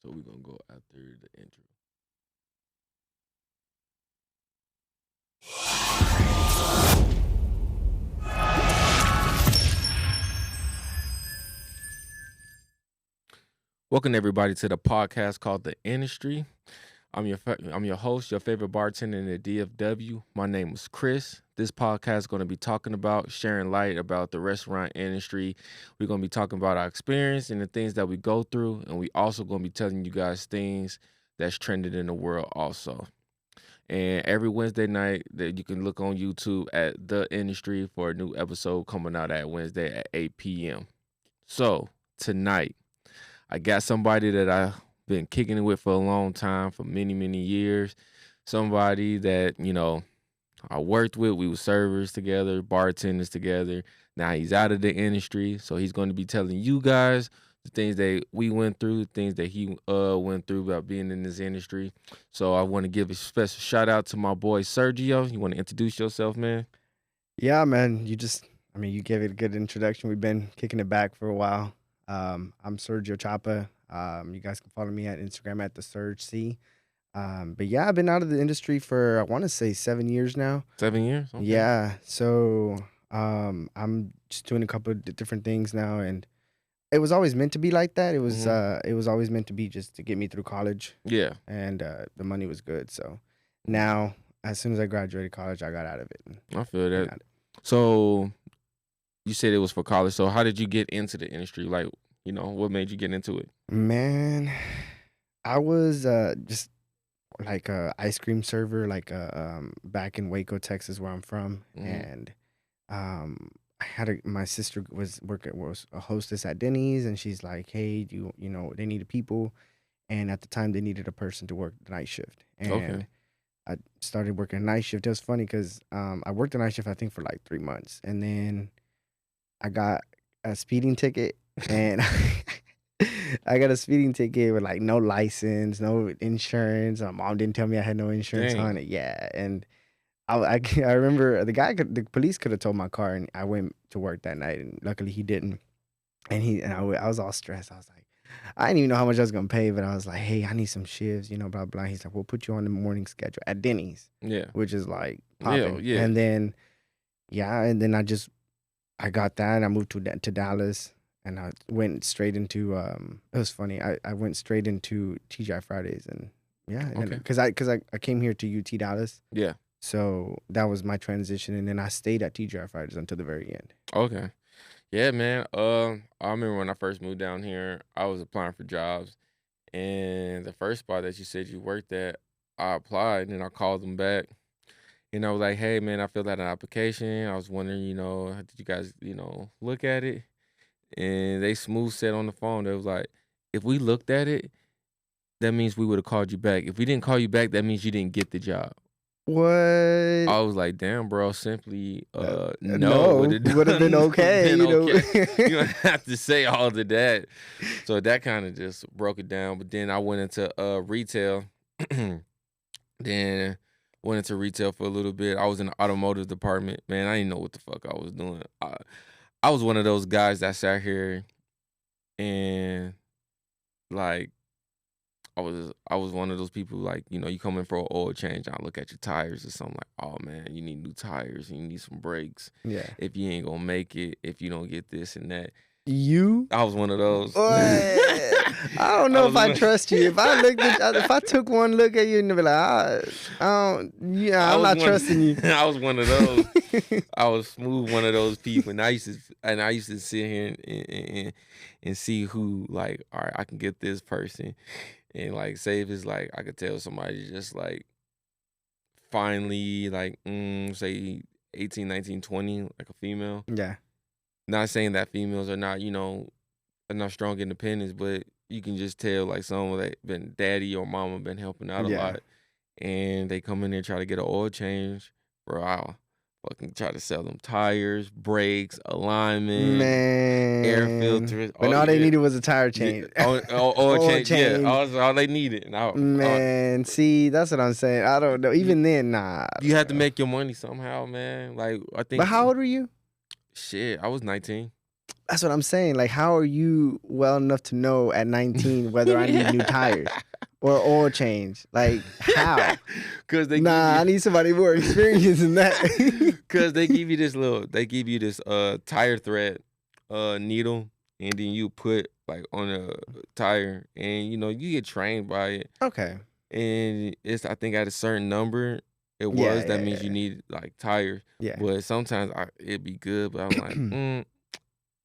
So we're gonna go after the intro. Welcome everybody to the podcast called The Industry. I'm your host, your favorite bartender in the DFW. My name is Chris. This podcast is going to be talking about sharing light about the restaurant industry. We're going to be talking about our experience and the things that we go through, and we also going to be telling you guys things that's trending in the world also. And every Wednesday night that you can look on YouTube at The Industry for a new episode coming out at Wednesday at 8 p.m. So tonight, I got somebody that I've been kicking it with for a long time, for many, many years. Somebody that, I worked with. We were servers together, bartenders together. Now he's out of the industry. So he's going to be telling you guys the things that we went through, the things that he went through about being in this industry. So I want to give a special shout out to my boy Sergio. You want to introduce yourself, man? Yeah, man. You gave it a good introduction. We've been kicking it back for a while. I'm Sergio Chapa. You guys can follow me at Instagram at the Surge C. But yeah, I've been out of the industry for I want to say 7 years now. 7 years? Okay. Yeah. So I'm just doing a couple of different things now, and it was always meant to be like that. It was always meant to be just to get me through college. Yeah. And the money was good. So now, as soon as I graduated college, I got out of it. I feel that. So you said it was for college. So how did you get into the industry? Like, what made you get into it? Man, I was just like a ice cream server, back in Waco, Texas, where I'm from, and I had my sister was a hostess at Denny's, and she's like, "Hey, they needed people," and at the time they needed a person to work the night shift, and Okay. I started working night shift. It was funny because I worked the night shift I think for like 3 months, and then I got a speeding ticket, and I got a speeding ticket with like no license, no insurance. My mom didn't tell me I had no insurance on it. Yeah, and I remember the police could have told my car, and I went to work that night, and luckily he didn't. And I was all stressed. I was like, I didn't even know how much I was gonna pay, but I was like, hey, I need some shifts, blah blah. He's like, we'll put you on the morning schedule at Denny's. Yeah. Which is like popping. Yeah. And then I got that, and I moved to Dallas, and I went straight into it was funny. I went straight into TGI Fridays, and yeah, Okay. because I came here to UT Dallas. Yeah. So that was my transition, and then I stayed at TGI Fridays until the very end. Okay. Yeah, man. I remember when I first moved down here, I was applying for jobs, and the first spot that you said you worked at, I applied, and I called them back. And I was like, hey, man, I filled out an application. I was wondering, did you guys, look at it? And they smooth said on the phone, they was like, if we looked at it, that means we would have called you back. If we didn't call you back, that means you didn't get the job. What? I was like, damn, bro, simply no would have been okay. Okay. You don't have to say all of that. So that kind of just broke it down. But then I went into retail. Then went into retail for a little bit. I was in the automotive department. Man, I didn't know what the fuck I was doing. I was one of those guys that sat here and like I was one of those people like, you come in for an oil change, I look at your tires or something like, oh man, you need new tires, you need some brakes. Yeah. If you ain't gonna make it, if you don't get this and that. I was one of those. I don't know if I trust you. If I took one look at you and be like, I'm not trusting you. I was one of those. I was smooth one of those people, and I used to sit here and see who like, all right, I can get this person, and like say if it's like I could tell somebody just like finally like say 18, 19, 20, like a female. Yeah. Not saying that females are not, are not strong independence, but you can just tell like someone that been daddy or mama been helping out a lot, and they come in there and try to get an oil change. Bro, I'll fucking try to sell them tires, brakes, alignment, man, air filters. But all they needed was a tire change. Oil change. Yeah, all they needed. See, that's what I'm saying. I don't know. Even then, nah. You have to make your money somehow, man. Like I think. But how old were you? Shit, I was 19. That's what I'm saying. Like, how are you well enough to know at 19 whether I need new tires or oil change? Like, how? Cause they give Nah, I you, need somebody more experienced than that. cause they give you this tire thread needle, and then you put like on a tire, and you get trained by it, Okay. and it's I think at a certain number Yeah, that yeah, means you yeah. need like tires, Yeah. but sometimes it'd be good, but I'm like,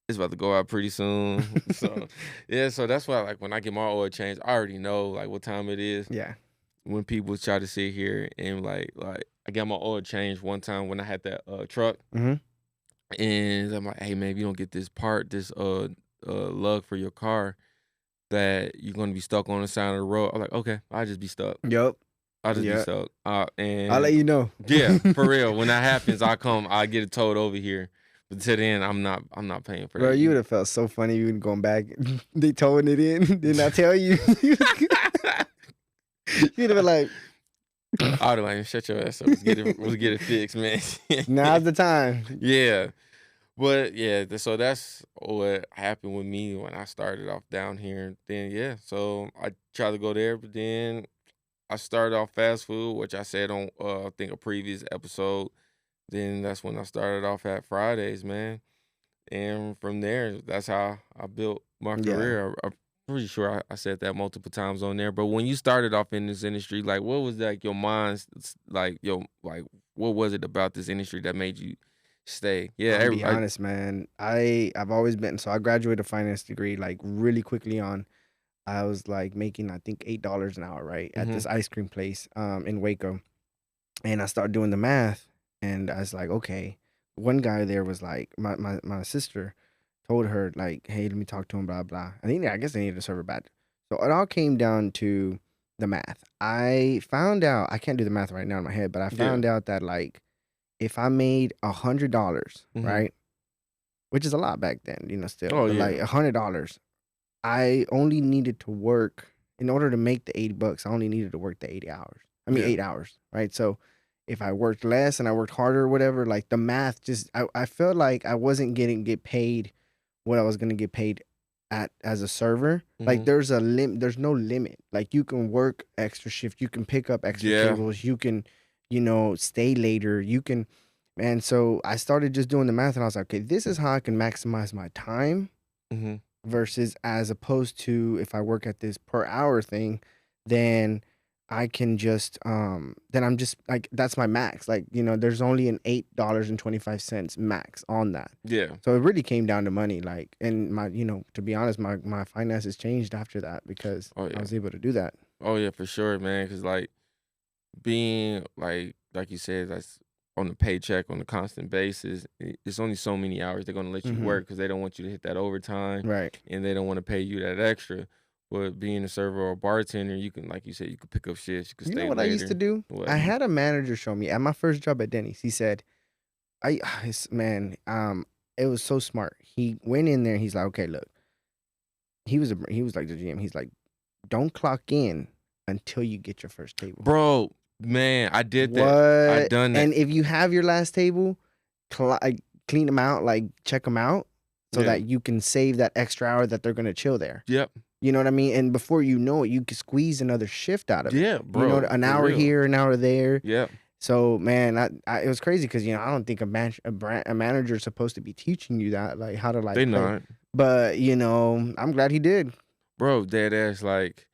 it's about to go out pretty soon. So yeah, so that's why like when I get my oil change, I already know like what time it is. Yeah. When people try to sit here and like I got my oil changed one time when I had that truck, Mhm. and I'm like, hey man, if you don't get this part, this lug for your car, that you're gonna be stuck on the side of the road. I'm like, okay, I'll just be stuck. Yup. I'll just be Yeah. stuck. I'll let And you know. yeah, for real. When that happens, I get it towed over here. But till then, I'm not paying for Bro, that. you would have felt so funny you going back. They towing it in. Didn't I tell you? You'd have been like, I'd be like, shut your ass up. Let's get it fixed, man. now's the time. Yeah. But yeah, so that's what happened with me when I started off down here. Then yeah, so I tried to go there, but then I started off fast food, which I said on I think a previous episode. Then that's when I started off at Fridays, man. And from there, that's how I built my Yeah. career. I'm pretty sure I said that multiple times on there. But when you started off in this industry, like what was like your mind's like what was it about this industry that made you stay? Yeah, I'm be honest, man. I've always been so I graduated a finance degree like really quickly on. I was like making I think $8 an hour, right? At this ice cream place in Waco. And I started doing the math and I was like, okay. One guy there was like my sister told her like, hey, let me talk to him, blah blah. I guess they needed a server badge. So it all came down to the math. I found out I can't do the math right now in my head, but I yeah. found out that like if I made $100, Mhm. right? Which is a lot back then, still. Oh But like yeah. $100, I only needed to work in order to make the $80. I only needed to work the 80 hours. I mean, Yeah. 8 hours, right? So if I worked less and I worked harder or whatever, like the math just, I felt like I wasn't get paid what I was gonna get paid at as a server. Like Mhm. there's no limit. Like you can work extra shift, you can pick up extra Yeah. tables, you can, stay later, you can, and so I started just doing the math and I was like, okay, this is how I can maximize my time Mhm. versus as opposed to if I work at this per hour thing, then I can just then I'm just like that's my max. Like, there's only an $8.25 max on that. Yeah. So it really came down to money. Like and my to be honest, my finances changed after that because Oh I yeah. was able to do that. Oh yeah, for sure, man. Cause like being like you said, that's on a paycheck on a constant basis. It's only so many hours they're gonna let you Mm-hmm. work because they don't want you to hit that overtime, Right. and they don't want to pay you that extra. But being a server or a bartender, you can, like you said, you could pick up shifts. You could You know stay what I used to later. do? What? I had a manager show me at my first job at Denny's. He said, it was so smart. He went in there. He's like, okay, look. He was like the GM. He's like, don't clock in until you get your first table. Bro, man, I did What? that. I done that. And if you have your last table, clean them out, like check them out, so Yeah. that you can save that extra hour that they're gonna chill there. Yep. You know what I mean? And before you know it, you can squeeze another shift out of it. Yeah, bro. An for hour real. here, an hour there. Yep. So man, it was crazy because I don't think a manager is supposed to be teaching you that, like how to like They play. not. But I'm glad he did. Bro, dead ass. Like,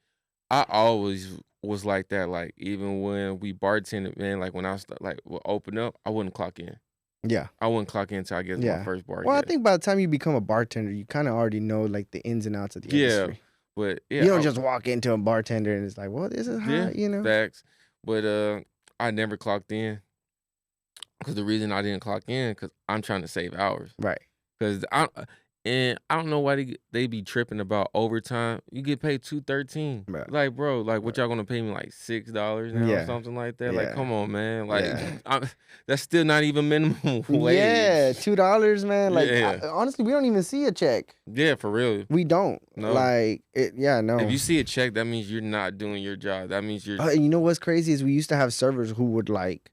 I always was like that. Like, even when we bartended, man, like when I would open up, I wouldn't clock in. Yeah. I wouldn't clock in until I get to my Yeah. first bar. Well, I yet. think by the time you become a bartender, you kind of already know like the ins and outs of the Yeah. industry. But yeah, You don't just walk into a bartender and it's like, well, this is how, facts. But I never clocked in because the reason I didn't clock in because I'm trying to save hours. Right. Because I don't know why they be tripping about overtime. You get paid $2.13. Right. Like, bro, like what y'all gonna pay me like $6 now or Yeah. something like that? Yeah. Like, come on, man. Like, Yeah. that's still not even minimum wage. Yeah, $2, man. Like, Yeah. honestly, we don't even see a check. Yeah, for real. We don't. No. Like, no. If you see a check, that means you're not doing your job. That means you're. You know what's crazy is we used to have servers who would like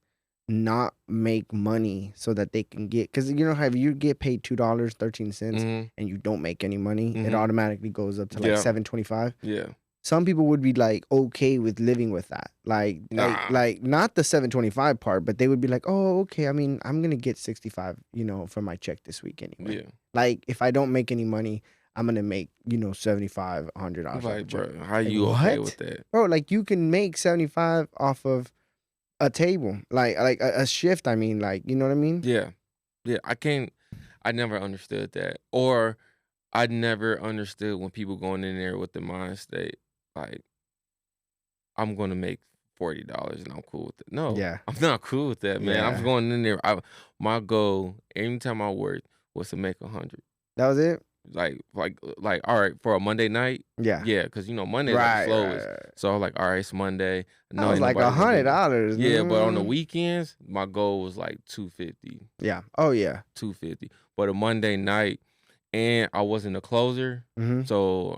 not make money so that they can get, because you know how if you get paid $2.13 Mhm. and you don't make any money, it Mhm. automatically goes up to like Yeah. $7.25. Yeah. Some people would be like okay with living with that, Nah. like not the 7.25 part, but they would be like, oh, okay, I mean, I'm gonna get 65, from my check this week anyway. Yeah. Like if I don't make any money, I'm gonna make $75, $100 off a Like, check. bro, how Like you okay with what, that? bro? Like you can make 75 off of a table, like a shift. I mean, like, you know what I mean? Yeah. Yeah. I never understood that. Or I never understood when people going in there with the mind state, like, I'm gonna make $40 and I'm cool with it. No, Yeah, I'm not cool with that, man. I'm yeah. going in there. My goal anytime I worked was to make 100. That was it. Like, all right, for a Monday night, Yeah. yeah, because Mondays are the Right, right, slowest. right. So I was like, all right, it's Monday. I No, was ain't like a nobody gonna hundred be there. dollars. Yeah, but on the Mm. weekends, my goal was like 250, Yeah. Oh yeah. 250. But a Monday night, and I wasn't a closer, Mm-hmm. so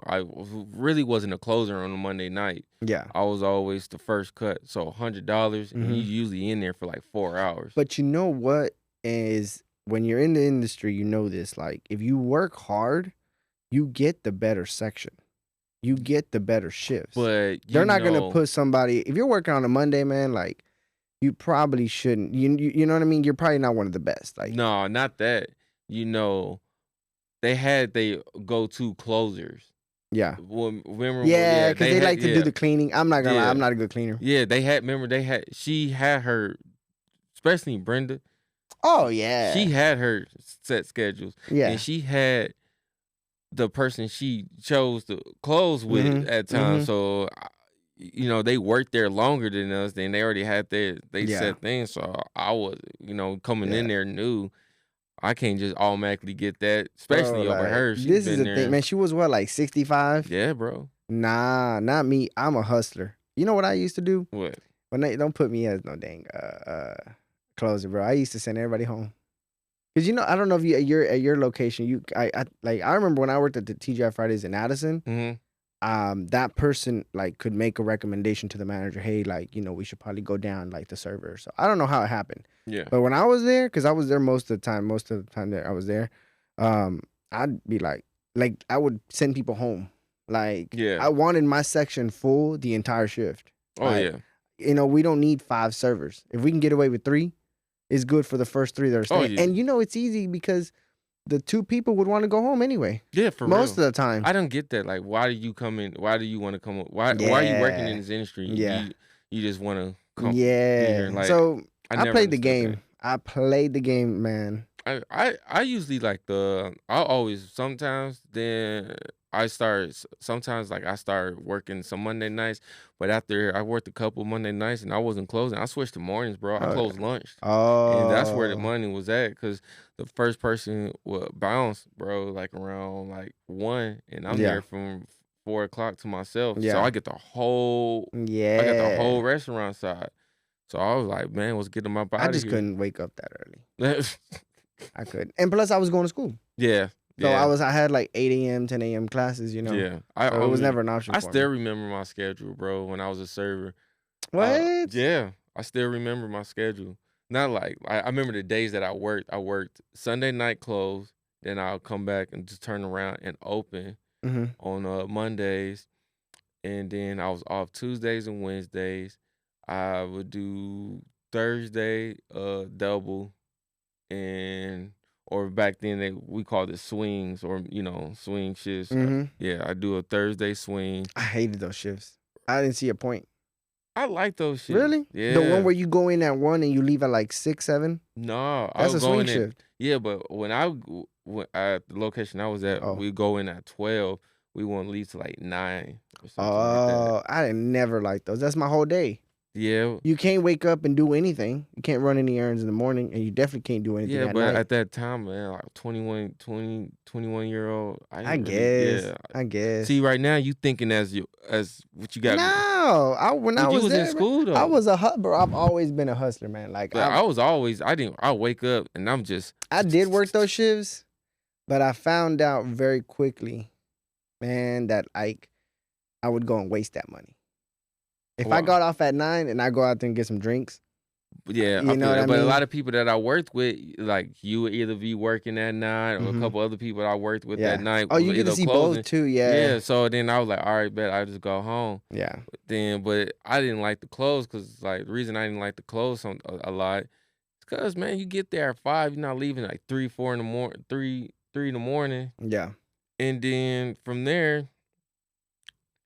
really wasn't a closer on a Monday night. Yeah. I was always the first cut, so $100, and you Mm-hmm. usually in there for like 4 hours. But you know what is, when you're in the industry, you know this. Like if you work hard, you get the better section. You get the better shifts. But They're not gonna put somebody, if you're working on a Monday, man, like you probably shouldn't. You know what I mean? You're probably not one of the best. Like no, not that. They had they go-to closers. yeah. Remember? Yeah, Yeah, because they they had. like to do Yeah, the cleaning. I'm not gonna lie, yeah, I'm not a good cleaner. yeah. They had. Remember, She had her, especially Brenda. Oh She yeah. had her set schedules, Yeah. and she had the person she chose to close with Mm-hmm. at Mm-hmm. times. So, they worked there longer than us. Then they already had they Yeah. set things. So I was, coming Yeah. in there new. I can't just automatically get that, Bro, especially over like her. She's this is been the thing, there. man. She was what, like 65? Yeah, bro. Nah, not me. I'm a hustler. You know what I used to do? What? When they don't put me as no dang closer, bro. I used to send everybody home. Cause I don't know if you at your location, I remember when I worked at the TGI Fridays in Addison, Mm-hmm. that person like could make a recommendation to the manager, hey, like, we should probably go down like the server. So I don't know how it happened. Yeah. But when I was there, because I was there most of the time that I was there, I'd be like I would send people home. Like Yeah. I wanted my section full the entire shift. Oh Like, yeah. we don't need 5 servers. If we can get away with 3, it's good for the first 3 that are Oh staying. yeah. And it's easy because the 2 people would want to go home anyway. Yeah, for Most real. of the time. I don't get that. Like, why do you come in? Why do you want to come? Why are you working in Yeah. this industry? Yeah. You just want to come be here. Yeah. Like, So I I never played the understood that. game. I played the game, man. I usually like I always sometimes then sometimes like I start working some Monday nights, but after I worked a couple Monday nights and I wasn't closing, I switched to mornings, bro. I Oh, closed lunch. And that's where the oh. money was at, because the first person would bounce, bro, like around like 1, and I'm Yeah. there from 4 o'clock to myself. So Yeah. I get the whole Yeah. restaurant side. So I was like, man, let's get them up I out of just here. couldn't wake up that early. I couldn't. And plus I was going to school. Yeah. So Yeah. I had like 8 a.m., 10 a.m. classes, Yeah. So it was never an option I for still me. remember my schedule, bro, when I was a server. What? Yeah, I still remember my schedule. Not like I remember the days that I worked. I worked Sunday night close, then I'll come back and just turn around and open Mm-hmm. on Mondays, and then I was off Tuesdays and Wednesdays. I would do Thursday double, and or back then we called it swings, or swing shifts. Mm-hmm. Yeah, I do a Thursday swing. I hated those shifts. I didn't see a point. I like those shifts. Really? The one Yeah. where you go in at 1 and you leave at like 6, 7? No, I That's would a go swing in at shift. yeah, but at the location I was at, Oh. we go in at 12. We won't leave till like 9 or something like that. Oh, I didn't never like those. That's my whole day. Yeah, You can't wake up and do anything. You can't run any errands in the morning, and you definitely can't do anything yeah, at but night. at that time, man, like 21-year-old, I I didn't really, guess. yeah. I guess. See, right now you thinking as what you got. No, when I But you was was in there, bro, school I though. was bro. I've always been a hustler, man. Like But I wake up and I'm just I did work those shifts, but I found out very quickly, man, that like I would go and waste that money. If I Wow. got off at 9 and I go out there and get some drinks, Yeah, I You know feel what that. I But a mean? lot of people that I worked with, like you would either be working that night or a Hmm. couple other people I worked with that Yeah. night Oh, was you get to either see both closing. too. Yeah. Yeah, so then I was like, all right, bet I just go home. Yeah. Then, but I didn't like the clothes because like the reason I didn't like the clothes a lot is because man, you get there at 5, you're not leaving like 3, 4 in the morning, 3 in the morning, Yeah. and then from there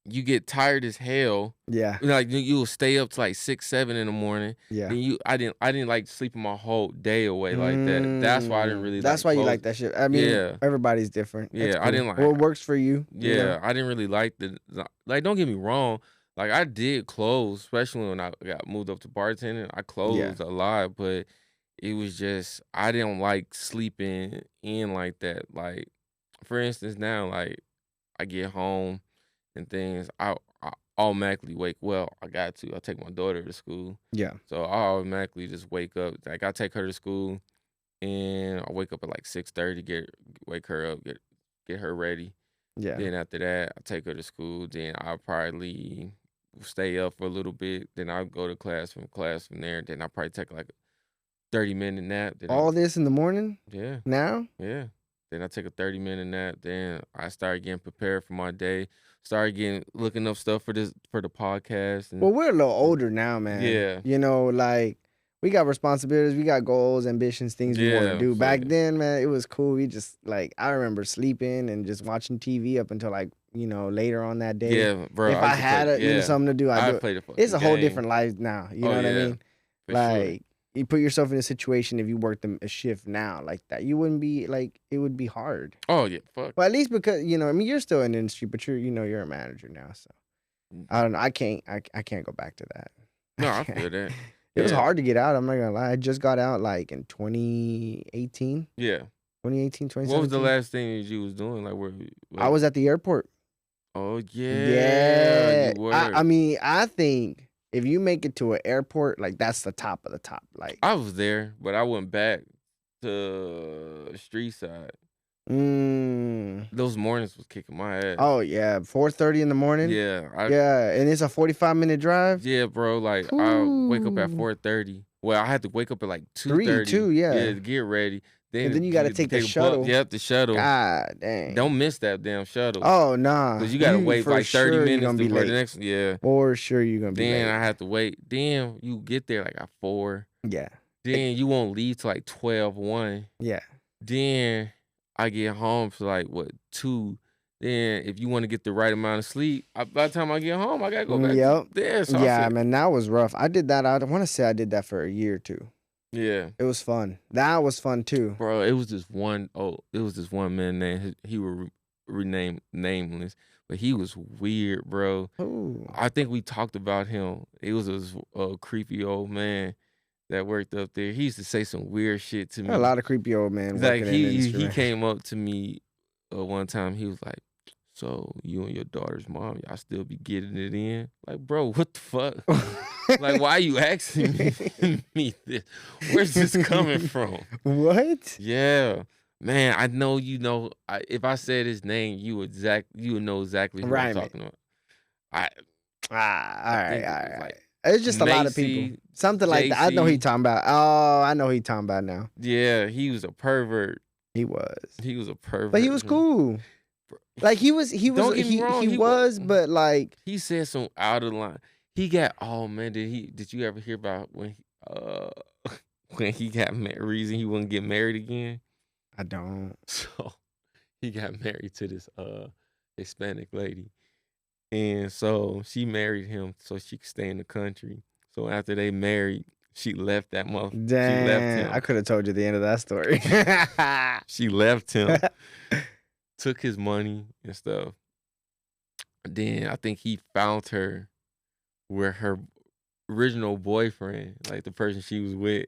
you get tired as hell. Yeah. Like you'll stay up to like 6, 7 in the morning. Yeah. Then I didn't like sleeping my whole day away like that. That's why I didn't really That's like why you clothes. like that shit. I mean, Yeah, everybody's different. That's yeah, I cool. didn't like. What works for you, you know? Yeah, I didn't really like like. Don't get me wrong. Like I did close, especially when I got moved up to bartending. I Yeah. closed a lot, but it was just I didn't like sleeping in like that. Like for instance, now like I get home and things, I automatically wake. Well, I got to. I take my daughter to school, Yeah. so I automatically just wake up. Like I take her to school, and I wake up at like 6:30. Wake her up, get her ready. Yeah. Then after that, I take her to school. Then I'll probably stay up for a little bit. Then I'll go to class from there. Then I'll probably take like a 30-minute nap. Then All this in the morning? yeah, Now? yeah. Then I take a 30-minute nap. Then I start getting prepared for my day. Start looking up stuff for the podcast and Well, we're a little older now, man. yeah, You know, like we got responsibilities, we got goals, ambitions, things we want to yeah. do. So Back then, man, it was cool. We just like I remember sleeping and just watching TV up until like, later on that day. yeah, bro. If I I used to play. had Yeah, something to do, I'd I do it. played the It's fucking a whole game. different life now. You Oh know what I yeah, mean? for sure. Like you put yourself in a situation if you worked a shift now like that, you wouldn't be like it would be hard. Oh yeah, fuck. Well, at least because I mean, you're still in the industry, but you're a manager now, so I don't know. I can't go back to that. No, I feel that. It was Yeah, hard to get out. I'm not gonna lie. I just got out like in 2018, yeah. 2018, What was the 2017. last thing that you was doing? Like where? I Like, was at the airport. oh yeah, Yeah. you I were. mean, I think if you make it to an airport, like that's the top of the top. Like, I was there, but I went back to street side. mm, Those mornings was kicking my ass. oh yeah, 4:30 in the morning. Yeah, Yeah, and it's a 45-minute drive. yeah, bro. Like I wake up at Ooh. 4:30. Well, I had to wake up at like 3 2:30. too, Yeah, yeah. to get ready. And then Then you got to take the a bus. shuttle. Yeah, the shuttle. God dang. Don't miss that damn shuttle. Oh nah. Cause you gotta wait for like 30 sure you're minutes gonna be for the late. next. Yeah. For sure you're gonna be Then late. I had to wait. Then you get there like at 4. Yeah. Then you won't leave till like 12:01. Yeah. Then I get home for like what 2. Then if you want to get the right amount of sleep, by the time I get home, I gotta go back to Yep. there. So I Yeah, said, man, that was rough. I did that. I want to say I did that for a year or two. yeah, It was fun. That was fun too. bro. It was this one. Oh, it was this one man named he was renamed nameless, but he was weird, bro. Ooh. I think we talked about him. It was this creepy old man that worked up there. He used to say some weird shit to me. A lot of creepy old men Like working in the industry. he man. came up to me one time. He was like, "So you and your daughter's mom, y'all still be getting it in?" Like, bro, what the fuck? Like, why are you asking me this? Where's this coming from? What? Yeah, man. I know you know. If I said his name, you would know exactly who I'm Right, man. talking about. I All right, think all it right, was all right. like It's just a lot of Macy, people. Something like that. I know he JC. talking about. Oh, I know he talking about now. Yeah, he was a pervert. He was. He was a pervert. But he was cool. Like he was Don't get me wrong, he was, but like He said some out of line. He got man. Did you ever hear about when when he got married? Reason he wouldn't get married again. I don't. So he got married to this Hispanic lady, and so she married him so she could stay in the country. So after they married, she left that mother. She left Damn, him. I could have told you the end of that story. She left him, took his money and stuff. Then I think he found her where her original boyfriend, like the person she was with,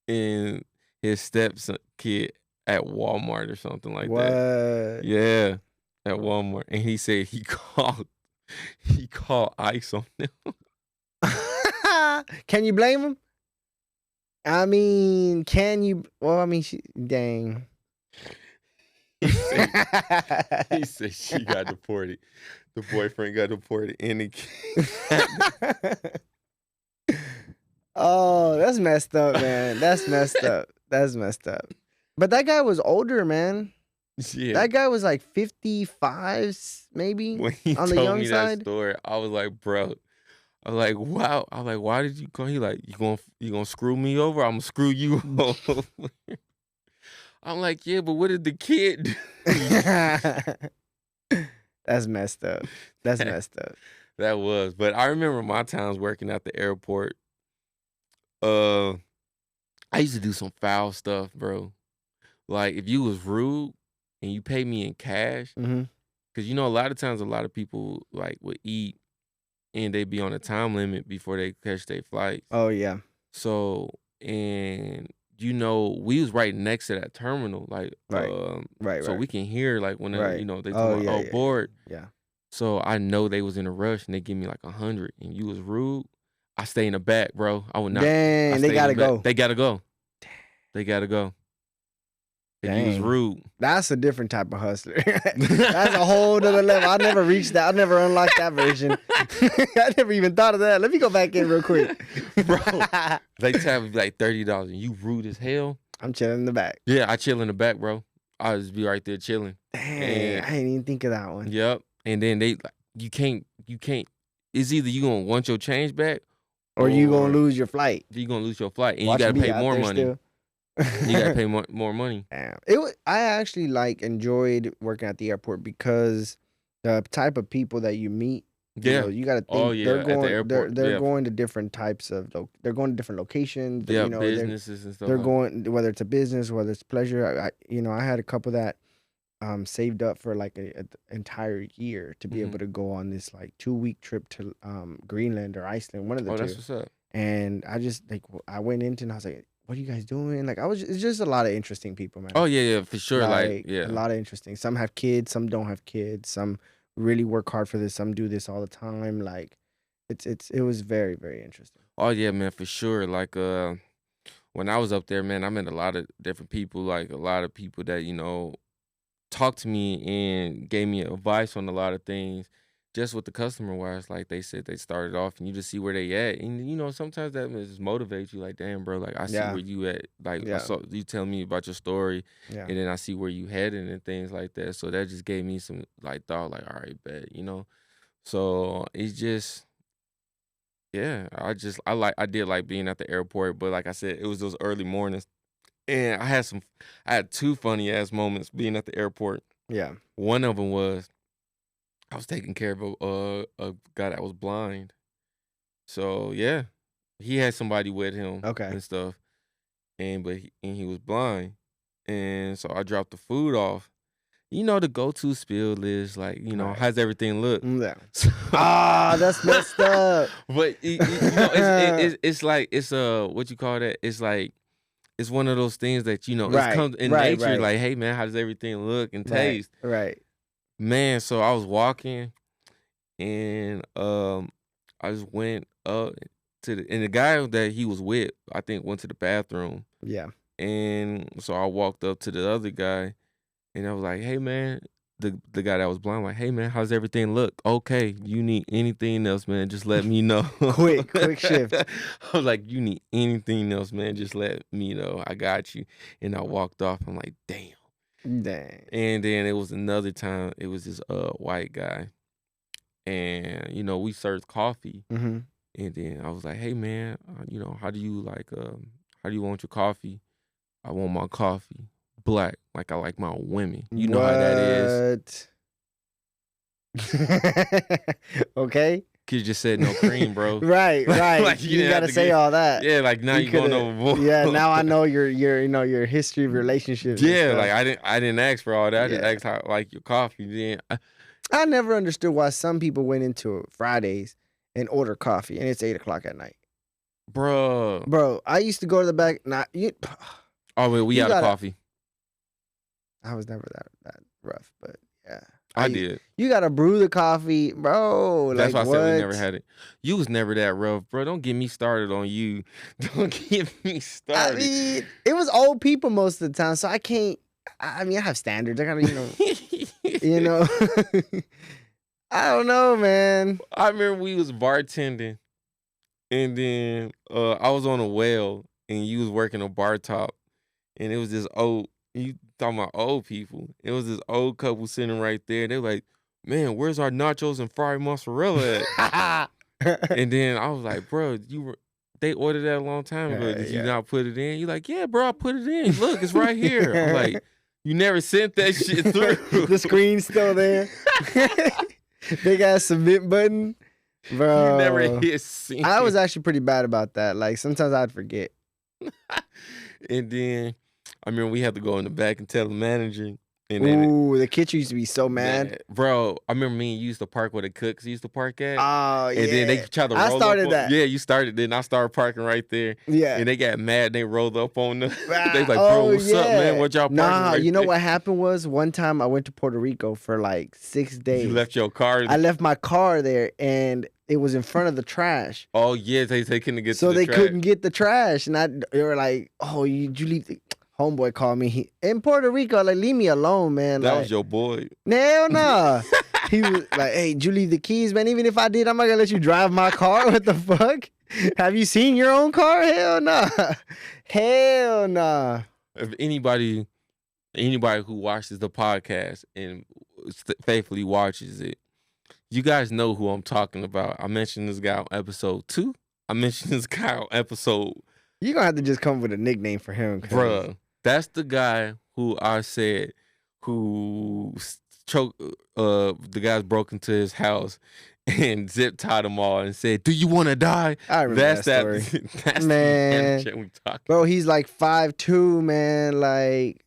and his stepson kid at Walmart or something like that. What? Yeah, at Walmart, and he said he called ICE on them. Can you blame him? I mean, can you? Well, I mean, dang. He said she got deported. The boyfriend got deported, and he Oh, that's messed up, man. That's messed up. That's messed up. But that guy was older, man. Yeah. That guy was like 55, maybe, When he on the told young me that side. story, I was like, bro. I'm like, wow. I'm like, why did you come? He like, you gonna screw me over? I'm gonna screw you over. I'm like, yeah, but what did the kid do? That's messed up. That's messed up. That was. But I remember my times working at the airport. I used to do some foul stuff, bro. Like if you was rude and you pay me in cash, Hmm. because a lot of times a lot of people like would eat and they be on a time limit before they catch their flights. Oh yeah. So and we was right next to that terminal, like Right. Right. so Right. we can hear like when Right. they Oh talking yeah. about Yeah. board. Yeah. So I know they was in a rush and they give me like 100 and you was rude. I stay in the back, bro. I would not. I Dang, stay they in the gotta back. go. They gotta go. They gotta go. If you was Dang. rude. That's a different type of hustler. That's a whole nother level. I never reached that. I never unlocked that version. I never even thought of that. Let me go back in real quick. Bro, they tell me like $30 and you rude as hell. I'm chilling in the back. Yeah, I chill in the back, bro. I just be right there chilling. Dang, And I didn't even think of that one. yep. And then they like, you can't. It's either you gonna want your change back Or you gonna lose your flight. you gonna lose your flight and Watch you gotta me pay out more there money. still. You gotta pay more money. Damn. I actually like enjoyed working at the airport because the type of people that you meet. Yeah. You got to think Oh, yeah, they're at the going. airport, They're yeah. going to different types of. They're going to different locations. Yeah, they're businesses and stuff. they're like going, whether it's a business, whether it's pleasure. I had a couple that saved up for like an entire year to be Mhm. able to go on this like 2-week trip to Greenland or Iceland, one of the Oh, two. that's what's up. And I just I went into and I was like, what are you guys doing? Like it's just a lot of interesting people, man. Oh yeah, for sure. Like A yeah. lot of interesting. Some have kids, some don't have kids, some really work hard for this, some do this all the time. Like it was very, very interesting. Oh yeah, man, for sure. Like when I was up there, man, I met a lot of different people. Like a lot of people that talked to me and gave me advice on a lot of things. Just with the customer wise, like they said, they started off and you just see where they at, and sometimes that just motivates you. Like, damn, bro, like I see Yeah. where you at. Like, Yeah. I saw you tell me about your story, Yeah. and then I see where you headed and things like that. So that just gave me some like thought, like, all right, bet, So it's just, yeah, I did like being at the airport, but like I said, it was those early mornings, and I had two funny ass moments being at the airport. Yeah. One of them was I was taking care of a guy that was blind. So yeah, he had somebody with him Okay. and stuff, and he was blind, and so I dropped the food off. The go-to spill list, like Right. how's everything look? Yeah. So, That's messed up. but it's like it's what you call that? It's like it's one of those things that Right, it comes in right, nature. right. Like, hey man, how does everything look and Right. taste? Right. Man, so I was walking and I just went up and the guy that he was with, I think went to the bathroom. Yeah. And so I walked up to the other guy and I was like, "Hey man," the guy that was blind, like, "Hey man, how's everything look? Okay, you need anything else, man, just let me know." Quick shift. I was like, "You need anything else, man, just let me know. I got you." And I walked off. I'm like, "Damn." Dang. And then it was another time, it was this white guy. And we served coffee. Mm-hmm. And then I was like, "Hey man, how do you want your coffee?" "I want my coffee black, like I like my women." You know how that is. Okay. Could just said no cream, bro. Right. Like, you didn't have gotta to say get- all that. Yeah, like now You you going coulda- overboard. Yeah, now I know your history of relationships. and Yeah, stuff. like I didn't ask for all that. I just Yeah. asked how like your coffee. Then I never understood why some people went into Fridays and order coffee and it's 8 o'clock at night. bruh. Bro, I used to go to the back. Oh wait, we You out of gotta- coffee. I was never that rough, but yeah. I used- did. You gotta brew the coffee, bro. That's like why I said we never what? had it. You was never that rough, bro. Don't get me started on you. Don't get me I started. mean, it was old people most of the time, so I can't. I mean, I have standards. I gotta, you know. I don't know, man. I remember we was bartending, And then I was on a well and you was working a bar top and it was this old you talking about old people. It was this old couple sitting right there. They were like, man, where's our nachos and fried mozzarella at? And then I was like, bro, they ordered that a long time ago. Did you not put it in? You like, yeah, bro, I put it in. Look, it's right here. I'm like, you never sent that shit through. The screen's still there. They got a submit button. Bro. You never hit send. I was actually pretty bad about that. Like sometimes I'd forget. And then I remember we had to go in the back and tell the manager. And then Ooh, the kitchen used to be so mad. Bro, I remember me and you used to park where the cooks used to park at. Oh, yeah. And then they tried to roll I started up that. Yeah, you started it. And I started parking right there. Yeah. And they got mad. And they rolled up on the. They was like, bro, what's up, man? What y'all parking right you know there? what happened was one time I went to Puerto Rico for like 6 days. You left your car. I left my car there and it was in front of the trash. Oh, yeah. They couldn't get so to the they trash. couldn't get the trash. And they were like, oh, did you leave the... Homeboy called me in Puerto Rico, like, leave me alone, man. That like, was your boy. Hell nah. He was like, hey, did you leave the keys, man? Even if I did, I'm not gonna let you drive my car. What the fuck? Have you seen your own car? Hell nah. Hell nah. If anybody who watches the podcast and faithfully watches it, you guys know who I'm talking about. I mentioned this guy on episode 2. I mentioned this guy on episode. You're gonna have to just come with a nickname for him. Bruh, that's the guy who I said who choked. The guys broke into his house and zip tied them all and said, "Do you want to die?" I remember That's that story. That's man. the we talking. Bro, he's like 5'2", man. Like,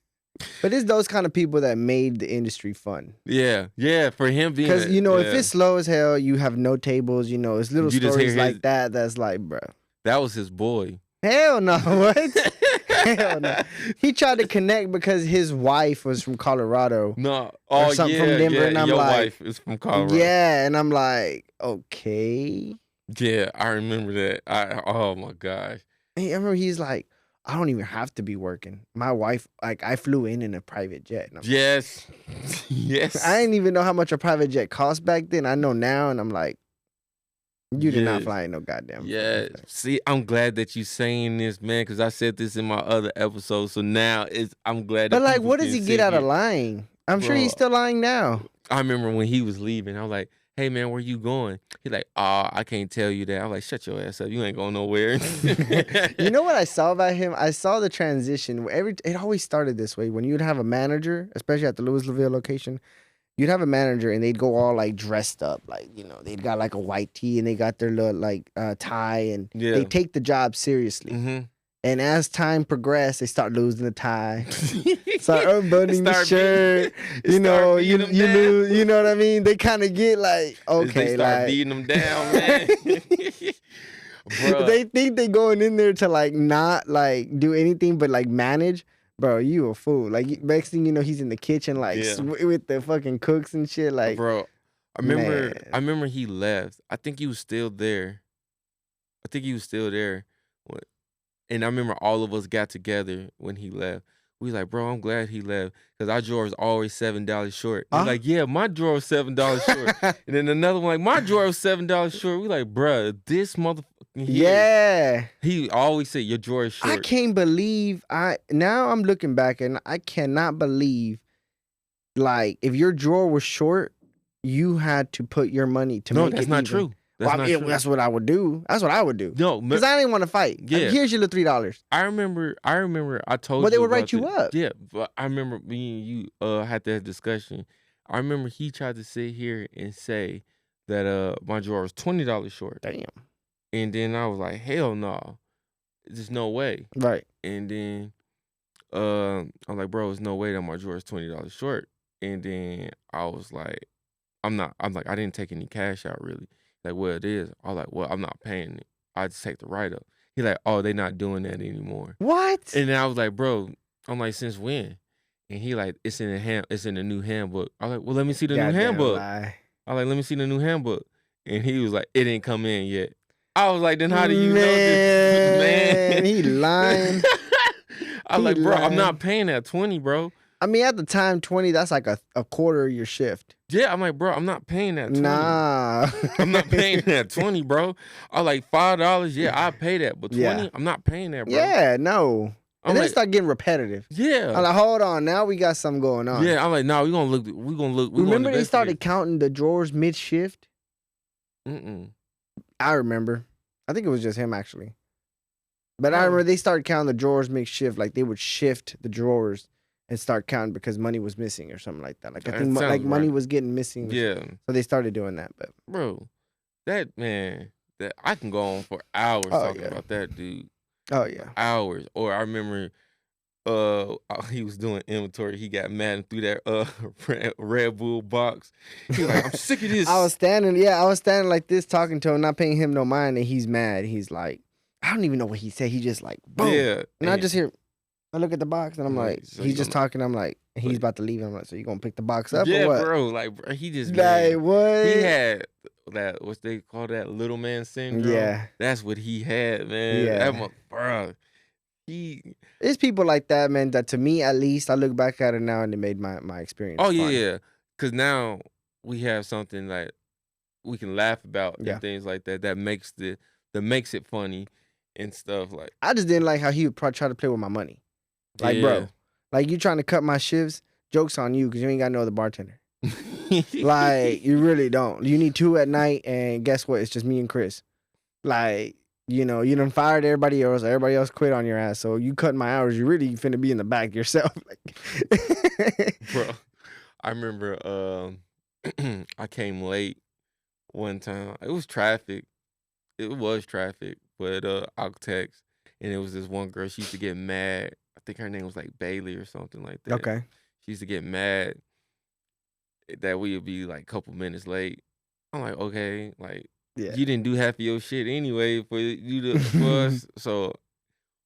but it's those kind of people that made the industry fun. Yeah, for him being because if it's slow as hell, you have no tables. It's little stories like that. That's like, bro, that was his boy. Hell no, what? Hell no. He tried to connect because his wife was from Colorado. No, or something from Denver, and I'm your like, wife is from Colorado. Yeah, and I'm like, okay. Yeah, I remember that. Oh my gosh. I remember he's like, I don't even have to be working. My wife, like, I flew in a private jet. And yes. Yes. I didn't even know how much a private jet cost back then. I know now, and I'm like, you did not fly in no goddamn. Yeah. See, I'm glad that you saying this, man, because I said this in my other episode. So now I'm glad. But like, what does he get out of lying? I'm sure he's still lying now. I remember when he was leaving, I was like, hey man, where you going? He's like, I can't tell you that. I'm like, shut your ass up. You ain't going nowhere. You know what I saw about him? I saw the transition. It always started this way. When you'd have a manager, especially at the Louisville location, you'd have a manager and they'd go all like dressed up. Like, they'd got like a white tee and they got their little like tie and they take the job seriously. Mm-hmm. And as time progressed, they start losing the tie, start unbuttoning the shirt. You know what I mean? They kind of get like, okay, they start beating them down, man. They think they going in there to like not like do anything but like manage. Bro, you a fool. Like, next thing you know, he's in the kitchen like with the fucking cooks and shit. Like, bro, I remember he left. I think he was still there. And I remember all of us got together when he left. We was like, bro, I'm glad he left because our drawer was always $7 short. He's like, yeah, my drawer was $7 short. And then another one, like, my drawer was $7 short. We like, bro, this motherfucker. Yeah. He always said your drawer is short. I can't believe now I'm looking back and I cannot believe, like, if your drawer was short, you had to put your money to make it. No, that's not true. That's what I would do. That's what I would do. No, because I didn't want to fight. Yeah. Here's your little $3. I remember. I told you. But they would write you up. Yeah, but I remember me and you had that discussion. I remember he tried to sit here and say that my drawer was $20 short. Damn. And then I was like, hell no, there's no way. Right. And then I'm like, bro, there's no way that my drawer is $20 short. And then I was like, I'm like, I didn't take any cash out really. Like, well, it is. I was like, well, I'm not paying it. I just take the write-up. He like, oh, they not doing that anymore. What? And then I was like, bro, I'm like, since when? And he like, it's in the new handbook. I was like, well, let me see the new handbook. I was like, let me see the new handbook. And he was like, it didn't come in yet. I was like, then how do you know this? Man, he lying. I was like, bro, I'm not paying that $20, bro. I mean, at the time, $20, that's like a quarter of your shift. Yeah, I'm like, bro, I'm not paying that 20. Nah. I'm not paying that 20, bro. I like $5. Yeah, I pay that, but 20, Yeah. I'm not paying that, bro. Yeah, no. I'm And then it like, start getting repetitive. I'm yeah, like, hold on, now we got something going on. yeah. I'm like, no, we gonna look. We gonna Remember they investigate. started counting the drawers mid-shift? Mm-mm. I remember. I think it was just him, actually. But I Oh. remember they started counting the drawers mid-shift. Like, they would shift the drawers and start counting because money was missing or something like that. Like, I That think sounds like money right. was getting missing. Yeah, So they started doing that. But bro, that man, that I can go on for hours Oh, talking yeah. about that dude. oh yeah. Hours. Or I remember, he was doing inventory. He got mad and threw that Red Bull box. He was like, I'm sick of this. I was standing like this talking to him, not paying him no mind, and he's mad. He's like, I don't even know what he said. He just like, boom. Yeah, And I just hear, I look at the box and I'm Yeah, like, so he's you just gonna- talking. I'm like, he's But- about to leave. I'm like, so you gonna pick the box up yeah, or what? bro. Like, bro, he just Like, man, what? he had that, what they call that, little man syndrome. Yeah. That's what he had, man. Yeah. That bro. He. There's people like that, man, that to me, at least, I look back at it now and it made my experience Oh yeah, fun. yeah. Cause now we have something like we can laugh about Yeah. and things like that. That makes it funny and stuff like. I just didn't like how he would try to play with my money. Like, Yeah. bro, like you trying to cut my shifts, joke's on you because you ain't got no other bartender. Like, you really don't. You need 2 at night, and guess what? It's just me and Chris. Like, you know, you done fired everybody else quit on your ass. So you cutting my hours, you really finna be in the back yourself. Like, Bro, I remember I came late one time. It was traffic. But I'll text, and it was this one girl. She used to get mad. I think her name was like Bailey or something like that. okay. She used to get mad that we would be like a couple minutes late. I'm like, okay, like Yeah. you didn't do half of your shit anyway for you to for us. So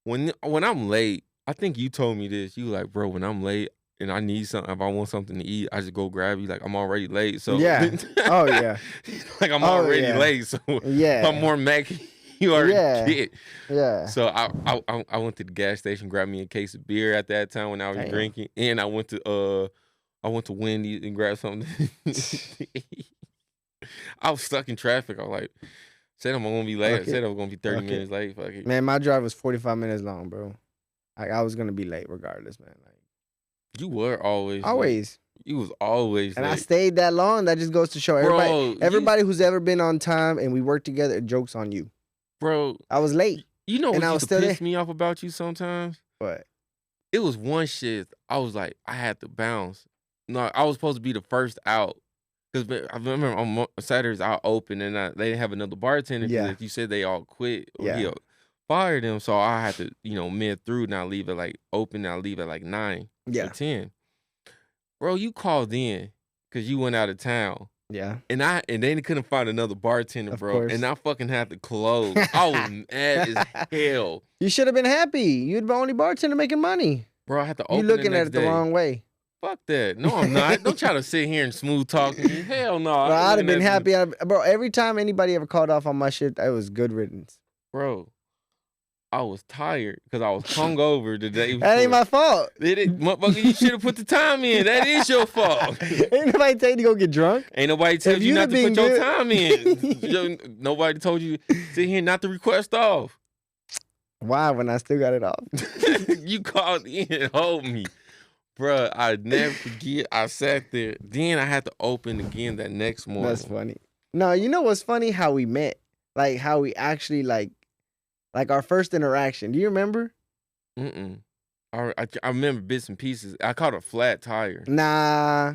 when I'm late, I think you told me this. You like, bro, when I'm late and I need something, if I want something to eat, I just go grab you. Like I'm already late. So Yeah. Oh, yeah. like I'm Oh, already yeah. late. So Yeah. I'm more mad you already Yeah. get. Yeah. So I went to the gas station, grabbed me a case of beer at that time when I was Damn. drinking, and I went to Wendy's and grabbed something. I was stuck in traffic. I was like, said I'm gonna be late. I Okay. said I was gonna be 30 Okay. minutes late. Fuck it. Man, my drive was 45 minutes long, bro. Like, I was gonna be late regardless, man. Like, You were always late. always. You was always And I late. stayed that long. That just goes to show Bro, everybody who's ever been on time and we work together, joke's on you. Bro, I was late, you know And what I was used to still piss me off about you sometimes? but It was one shift. I was like, I had to bounce. No, I was supposed to be the first out. Because I remember on Saturdays I open and they didn't have another bartender. 'Cause Yeah. if you said they all quit or Yeah. he fired them, so I had to, mid through now leave at like open. Now leave at like 9 or yeah, 10. Bro, you called in because you went out of town. yeah. And they couldn't find another bartender, Of bro. course. And I fucking had to close. I was mad as hell. You should have been happy. You'd the only bartender making money. Bro, I had to You open looking the at next it the day. wrong way. Fuck that. No, I'm not. Don't try to sit here and smooth talk me. Hell no. Bro, I'd have been happy. Bro, every time anybody ever called off on my shift, it was good riddance. Bro, I was tired because I was hungover the day before. That ain't my fault. Motherfucker, you should have put the time in. That is your fault. Ain't nobody tell you to go get drunk. Ain't nobody tell If you you'd not have to put been your good- time in. Nobody told you sit here not to request off. Why when I still got it off? You called in and hold me. Bruh, I never forget. I sat there. Then I had to open again that next morning. That's funny. No, you know what's funny? How we met. Like how we actually like our first interaction. Do you remember? Mm-mm. I remember bits and pieces. I caught a flat tire. Nah.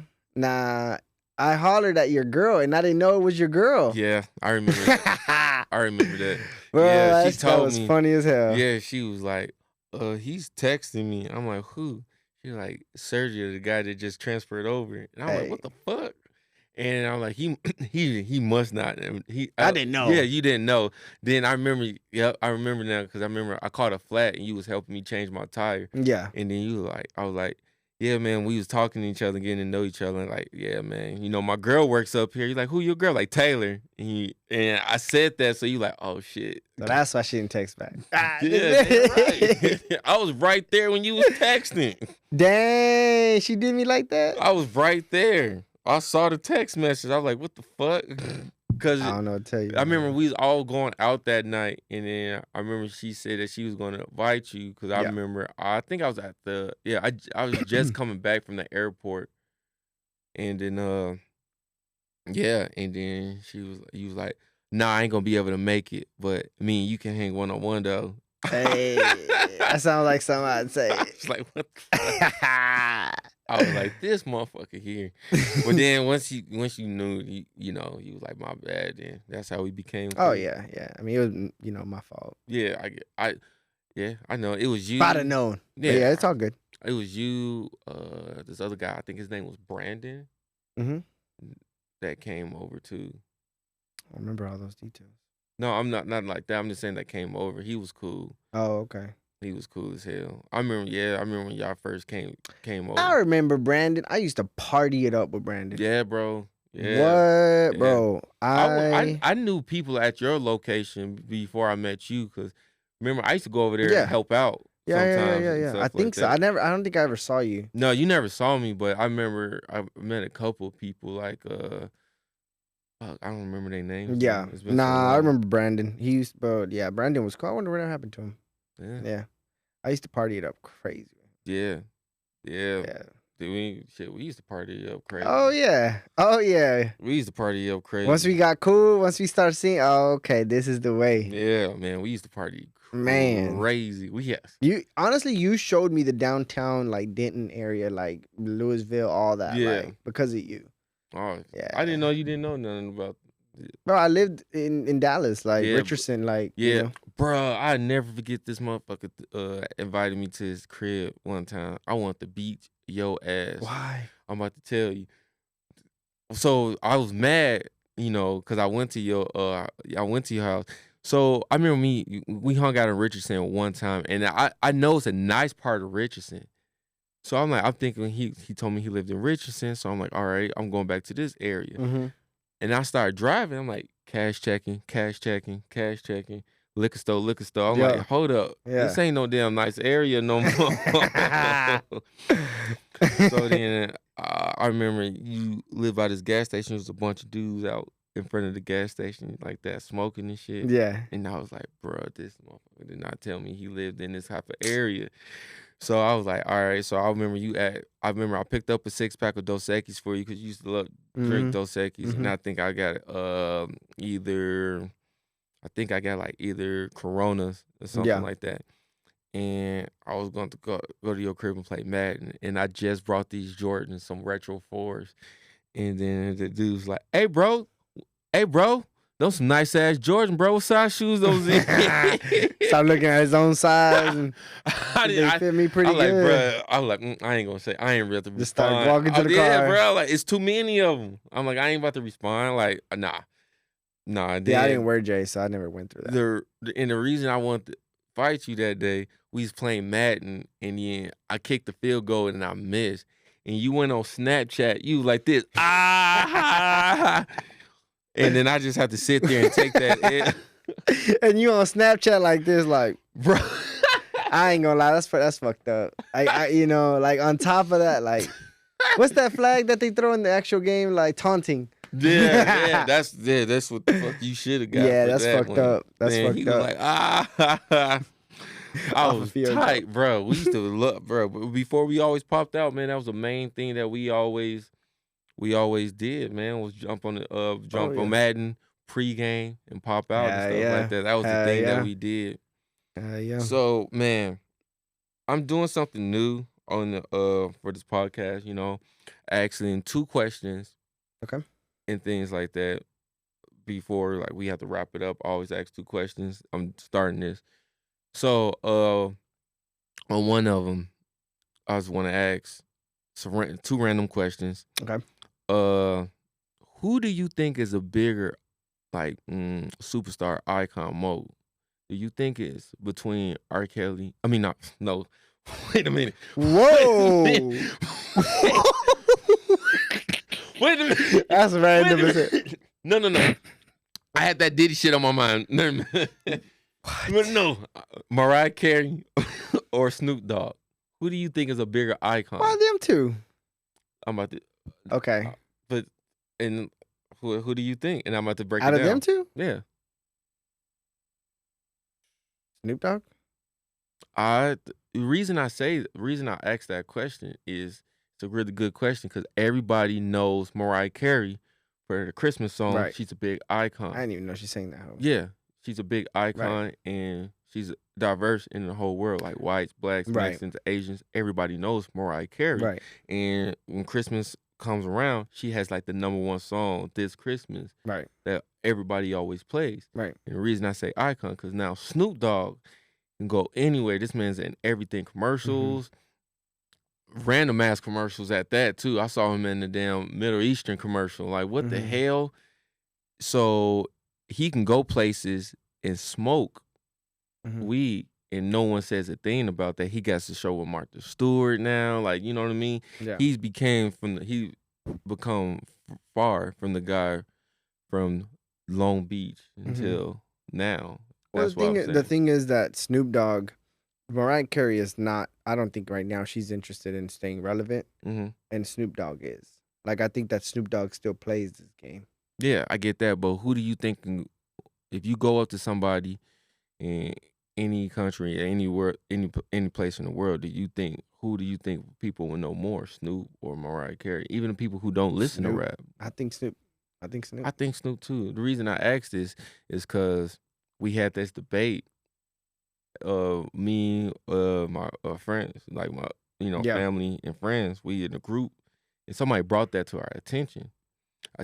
I hollered at your girl and I didn't know it was your girl. Yeah, I remember that. I remember that. Bro, Yeah, she that told was me. funny as hell. Yeah, she was like, he's texting me. I'm like, who? She's like, Sergio, the guy that just transferred over. And I'm like, Hey. what the fuck? And I'm like, he must not. And I didn't know. Yeah, you didn't know. Then I remember, I remember now because I remember I caught a flat and you was helping me change my tire. Yeah. And then you like, I was like, yeah, man, we was talking to each other, getting to know each other. And like, yeah, man, my girl works up here. You're like, who your girl? Like Taylor. And I said that, so you like, oh shit. So that's why she didn't text back. Yeah, damn right. I was right there when you was texting. Dang, she did me like that? I was right there. I saw the text message. I was like, what the fuck? Because I don't know what to tell you, I remember man. we was all going out that night, and then I remember she said that she was going to invite you because I Yeah. remember I think I was at I was just coming back from the airport, and then and then you was like, nah, I ain't gonna be able to make it, but me and you can hang one on one though. Hey, that sounds like something I'd say. I was like, what the fuck? I was like, this motherfucker here. But then once you knew, you know, he was like, my bad. Then that's how we became Oh cool. yeah. I mean, it was my fault. Yeah, I know. It was you. If I'd have known. But Yeah, yeah, it's all good. it was you. This other guy, I think his name was Brandon, Mm-hmm. that came over too. I remember all those details. No, I'm not like that. I'm just saying that came over. He was cool. Oh, okay. He was cool as hell. I remember when y'all first came over. I remember Brandon. I used to party it up with Brandon. Yeah, bro. Yeah. What, bro? I knew people at your location before I met you because remember I used to go over there Yeah. and help out. Sometimes and Yeah. stuff I think like so. that. I don't think I ever saw you. No, you never saw me, but I remember I met a couple of people like fuck, I don't remember their names. Yeah. Man. It's been so Nah, I long. remember Brandon. He used, but yeah, Brandon was cool. I wonder what happened to him. Yeah. Yeah. I used to party it up crazy. Yeah. Yeah. Dude, we used to party up crazy. Oh yeah. We used to party up crazy. Once we got cool, once we started seeing, oh okay, this is the way. Yeah, man, we used to party Man. crazy. You showed me the downtown like Denton area, like Louisville, all that. Yeah. Like, because of you. Oh, Yeah. I didn't know you didn't know nothing about. Bro, I lived in Dallas, like Yeah, Richardson, like Yeah, bruh, I never forget this motherfucker invited me to his crib one time. I want to beat your ass. Why? I'm about to tell you. So I was mad, you know, because I went to your house. So I remember we hung out in Richardson one time, and I know it's a nice part of Richardson. So I'm thinking he told me he lived in Richardson, so I'm like, all right, I'm going back to this area. Mm-hmm. And I started driving. I'm like, cash checking, liquor store. I'm Yeah. like, hold up. Yeah. This ain't no damn nice area no more. So then I remember you live by this gas station. There was a bunch of dudes out in front of the gas station like that, smoking and shit. Yeah. And I was like, bro, this motherfucker did not tell me he lived in this type of area. So I was like, all right. So I remember I picked up a 6-pack of Dos Equis for you because you used to love drink Dos Equis. And I think I got either Coronas or something like that. And I was going to go to your crib and play Madden. And I just brought these Jordans, some retro 4s. And then the dude's like, hey, bro, those some nice ass Jordan, bro. What size shoes those in? Start looking at his own size and they fit me pretty I'm like, good. bro, I'm like, I ain't gonna say, I ain't about to respond. Just start walking to the yeah, car. bro, like, it's too many of them. I'm like, I ain't about to respond. Like, nah. Yeah, I didn't wear J, so I never went through that. And the reason I wanted to fight you that day, we was playing Madden, and then I kicked the field goal and I missed. And you went on Snapchat, you was like this, and then I just have to sit there and take that. And you on Snapchat like this, like, bro. I ain't gonna lie, that's fucked up. I you know, like on top of that, like, what's that flag that they throw in the actual game, like taunting? Yeah, that's what the fuck you should have got. Yeah, for that's that fucked one. up. That's Man, fucked he was up. like, I Off was a field tight, bro. We used to look, bro. But before we always popped out, man, that was the main thing that we always did, man. Was jump on on Madden pregame and pop out and stuff like that. That was the thing that we did. Yeah. So, man, I'm doing something new on the for this podcast. You know, asking 2 questions. Okay. And things like that. Before like we have to wrap it up, I always ask 2 questions. I'm starting this. So on one of them, I just want to ask 2 random questions. Okay. Who do you think is a bigger like superstar icon mode? Do you think it's between R. Kelly? I mean, no. Wait a minute. Whoa. Wait a minute. That's random. No. I had that Diddy shit on my mind. No. Mariah Carey or Snoop Dogg. Who do you think is a bigger icon? Why them two? I'm about to. Okay. But And who do you think? And I'm about to break it Out of them down. two, Yeah. Snoop Dogg. The reason I asked that question is it's a really good question because everybody knows Mariah Carey for the Christmas song. Right. She's a big I icon. didn't even know she sang that. Yeah, she's a big Right. icon and she's diverse in the whole world, like whites, blacks, Right. Mexicans, Asians. Everybody knows Mariah Carey. Right. And when Christmas comes around, she has like the #1 song this Christmas Right. that everybody always plays. Right. And the reason I say icon because now Snoop Dogg can go anywhere. This man's in everything, commercials, random ass commercials at that too. I saw him in the damn Middle Eastern commercial. Like, what the hell? So he can go places and smoke weed and no one says a thing about that. He got to show with Martha Stewart now. Like, you know what I mean? Yeah. He become far from the guy from Long Beach until now. Well, That's what I'm saying. the thing is that Snoop Dogg, Mariah Carey is not. I don't think right now she's interested in staying relevant, Mhm. and Snoop Dogg is. Like, I think that Snoop Dogg still plays this game. Yeah, I get that, but who do you think if you go up to somebody in any country, anywhere, any place in the world, who do you think people will know more, Snoop or Mariah Carey? Even the people who don't listen to Snoop. rap. I think Snoop. I think Snoop. I think Snoop too. The reason I asked this is because we had this debate. Me, my friends, like my Yeah. family and friends, we in a group, and somebody brought that to our attention.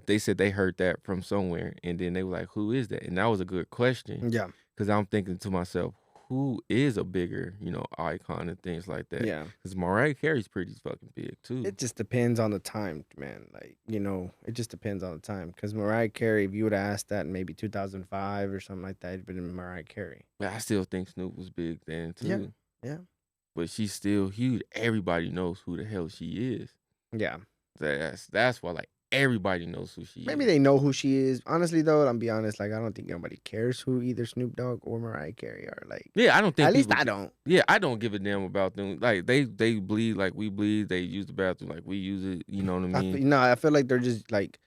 They said they heard that from somewhere, and then they were like, "Who is that?" And that was a good question Yeah. because I'm thinking to myself, who is a bigger, icon and things like that? Yeah. Because Mariah Carey's pretty fucking big too. It just depends on the time, man. Like, it just depends on the time. Because Mariah Carey, if you would have asked that in maybe 2005 or something like that, it'd been Mariah Carey. But I still think Snoop was big then too. Yeah. Yeah. But she's still huge. Everybody knows who the hell she is. Yeah. That's why, like, everybody knows who she Maybe is. they know who she is. Honestly, though, I'm be honest. Like, I don't think nobody cares who either Snoop Dogg or Mariah Carey are. Like, Yeah, I don't think at least people I don't. Yeah, I don't give a damn about them. Like they bleed like we bleed. They use the bathroom like we use it. You know what I mean? No, I feel like they're just like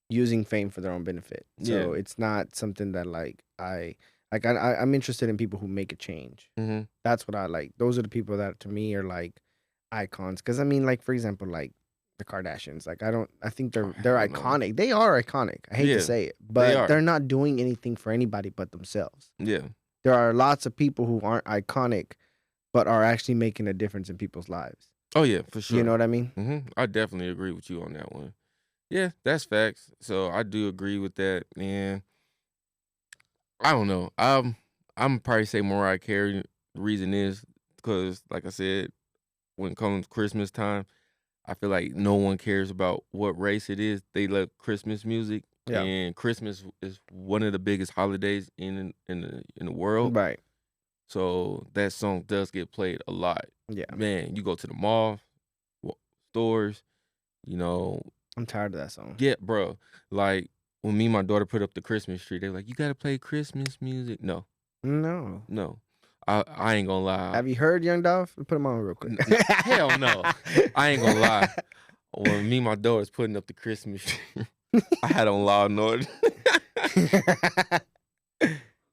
using fame for their own benefit. So Yeah. it's not something that I'm interested in people who make a change. Mm-hmm. That's what I like. Those are the people that to me are like icons. Because I mean, like for example, like the Kardashians. Like I think they're hell no. iconic. They are iconic. I hate Yeah, to say it, are. but they're not doing anything for anybody but themselves. Yeah. There are lots of people who aren't iconic, but are actually making a difference in people's lives. Oh yeah, for sure. You know what I mean? Mm-hmm. I definitely agree with you on that one. Yeah, that's facts. So I do agree with that. And I don't know. I'm probably say Mariah Carey. The reason is because, like I said, when it comes Christmas time, I feel like no one cares about what race it is. They love Christmas music, Yeah. and Christmas is one of the biggest holidays in the world. Right. So that song does get played a lot. Yeah. Man, you go to the mall, stores, I'm tired of that song. Yeah, bro. Like when me and my daughter put up the Christmas tree, they were like, "You gotta play Christmas music." No, I ain't gonna lie. Have you heard Young Dolph? Put him on real quick. Hell no. I ain't gonna lie. When me and my daughter was putting up the Christmas tree, I had on Law and Order.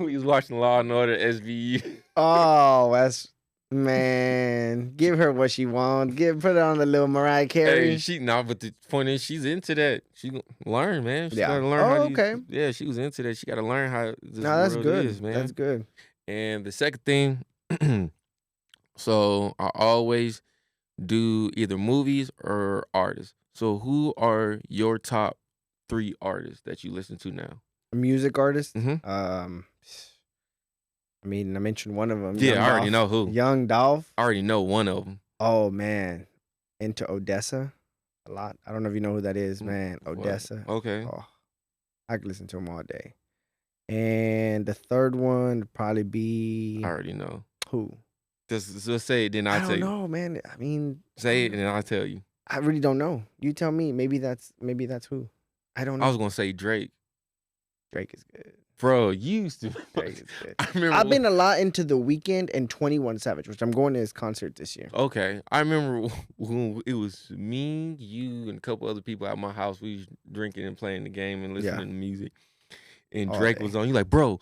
We was watching Law and Order SVU. Oh, man. Give her what she wants. Put her on the little Mariah Carey. Hey, but the point is, she's into that. She gonna learn, man. She Yeah. gotta learn how. Okay. Yeah, she was into that. She gotta learn how this No, that's world good. is, man. That's good. And the second thing, so I always do either movies or artists. So who are your top 3 artists that you listen to now? A music artist. Mhm. I mean, I mentioned one of them. Yeah, I already know who. Young Dolph. I already know one of them. Oh man, into Odessa a lot. I don't know if you know who that is, man. Odessa. Okay. Oh, I could listen to him all day. And the third one would probably be I already know. who? Just say it, then I I'll tell don't you. know, man. I mean, Say it, and then I'll tell you. I really don't know. You tell me. Maybe that's who. I don't know. I was gonna say Drake. Drake is good. Bro, you used to. Drake is good. I remember. I've been a lot into The Weeknd and 21 Savage, which I'm going to his concert this year. Okay, I remember when it was me, you, and a couple other people at my house. We was drinking and playing the game and listening Yeah. to music. And All Drake day. was on. You like, bro,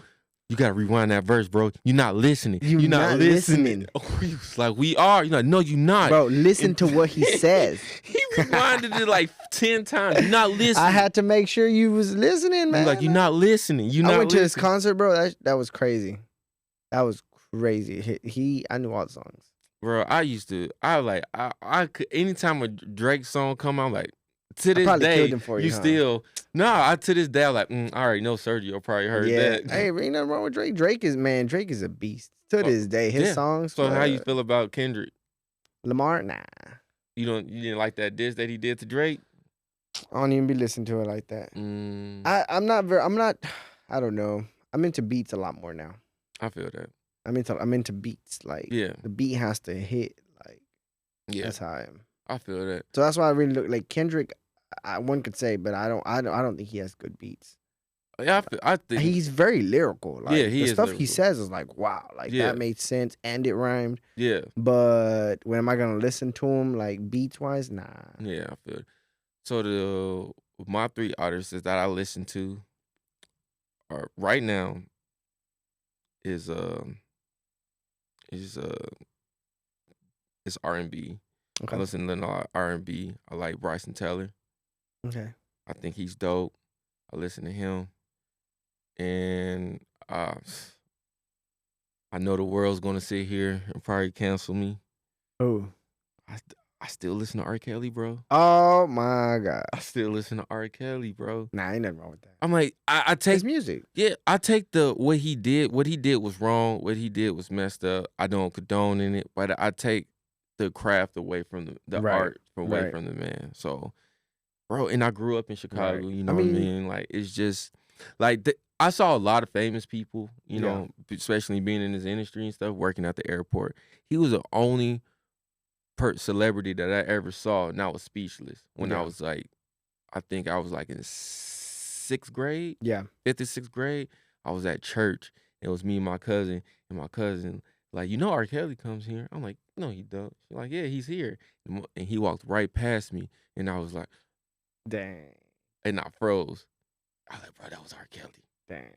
you gotta rewind that verse, bro. You're not listening. You You're not not listening. listening. Oh, he was like, we are. You're like, no, you're not. Bro, listen And- to what he says. He rewinded it like 10 times. You're not listening. I had to make sure you was listening, man. You're like, you're not listening. You're I not went to his listening. concert, bro. That was crazy. That was crazy. I knew all the songs. Bro, I could, anytime a Drake song come out, I'm like, to I this probably day, killed him for you, huh? still, to this day, I'm like, I already know Sergio probably heard Yeah. that. Hey, ain't nothing wrong with Drake. Drake is a beast. To this day, his yeah. songs. So how you feel about Kendrick? Lamar? Nah. You didn't like that diss that he did to Drake? I don't even be listening to it like that. Mm, I'm not. I don't know. I'm into beats a lot more now. I feel that. I'm into beats. Like Yeah, the beat has to hit. Like yeah, that's how I am. I feel that. So that's why I really look like Kendrick. One could say, but I don't think he has good beats. Yeah, I think He's very lyrical. Like, Yeah, he the is stuff he lyrical. says is like, wow, like Yeah. that made sense and it rhymed. yeah, But when am I gonna listen to him like beats wise? Nah. yeah, I feel it. So my 3 artists that I listen to are right now is it's R&B. I Okay. listen to a lot of R&B. I like Bryson Tiller. Okay. I think he's dope. I listen to him, and I know the world's gonna sit here and probably cancel me. Oh. I still listen to R. Kelly, bro. Oh my God. I still listen to R. Kelly, bro. Nah, ain't nothing wrong with that. I'm like, I take His music. I take what he did. What he did was wrong. What he did was messed up. I don't condone in it, but I take the craft away from the Right, art away right. from the man. So, bro, and I grew up in Chicago. Right. You know I what I mean- mean? Like, it's just like I saw a lot of famous people. You Yeah. know, especially being in this industry and stuff, working at the airport. He was the only celebrity that I ever saw, and I was speechless when I Yeah. was like, I think I was like in 6th grade. Yeah. 5th or 6th grade, I was at church. It was me and my cousin, like, R. Kelly comes here. I'm like, no, he don't. She's like, yeah, he's here. And he walked right past me, and I was like, Dang. and I froze. I was like, bro, that was R. Kelly. Dang.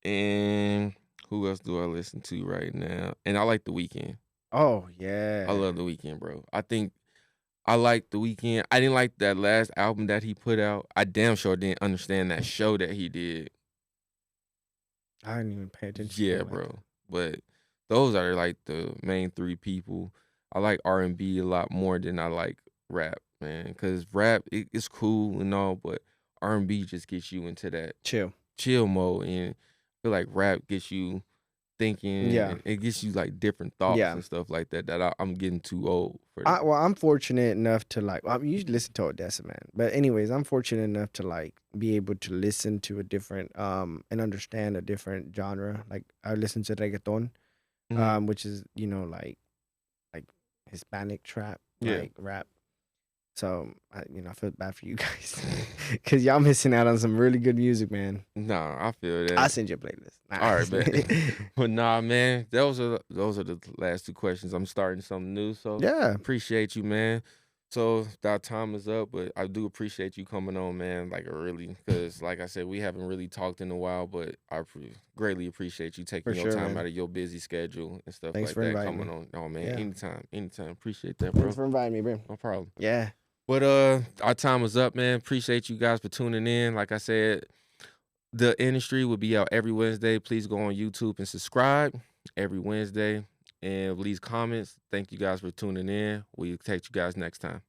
And who else do I listen to right now? And I like The Weeknd. Oh yeah. I love The Weeknd, bro. I think I like The Weeknd. I didn't like that last album that he put out. I damn sure didn't understand that show that he did. I didn't even pay attention. to Yeah, it like bro. that. But those are like the main 3 people. I like R&B a lot more than I like rap, man. Because rap, it's cool and all, but R&B just gets you into that chill mode. And I feel like rap gets you thinking. Yeah. And it gets you like different thoughts Yeah. and stuff like that I'm getting too old for. Well, I'm fortunate enough to like. I usually listen to Odessa, man. But anyways, I'm fortunate enough to like be able to listen to a different and understand a different genre. Like I listen to reggaeton, Mhm. which is like Hispanic trap, Yeah. like rap. So I feel bad for you guys because y'all missing out on some really good music, man. Nah, I feel that. I'll send you a playlist. Nah. All right, man. But nah, man, those are the last 2 questions. I'm starting something new, so Yeah. appreciate you, man. So our time is up, but I do appreciate you coming on, man. Like really, because like I said, we haven't really talked in a while, but I greatly appreciate you taking For your sure, time man. out of your busy schedule and stuff Thanks like for that. inviting Coming me. on, oh man, Yeah. anytime. Appreciate that, bro. Thanks for inviting me, bro. No problem. Yeah. But our time is up, man. Appreciate you guys for tuning in. Like I said, the industry will be out every Wednesday. Please go on YouTube and subscribe every Wednesday and leave comments. Thank you guys for tuning in. We'll catch you guys next time.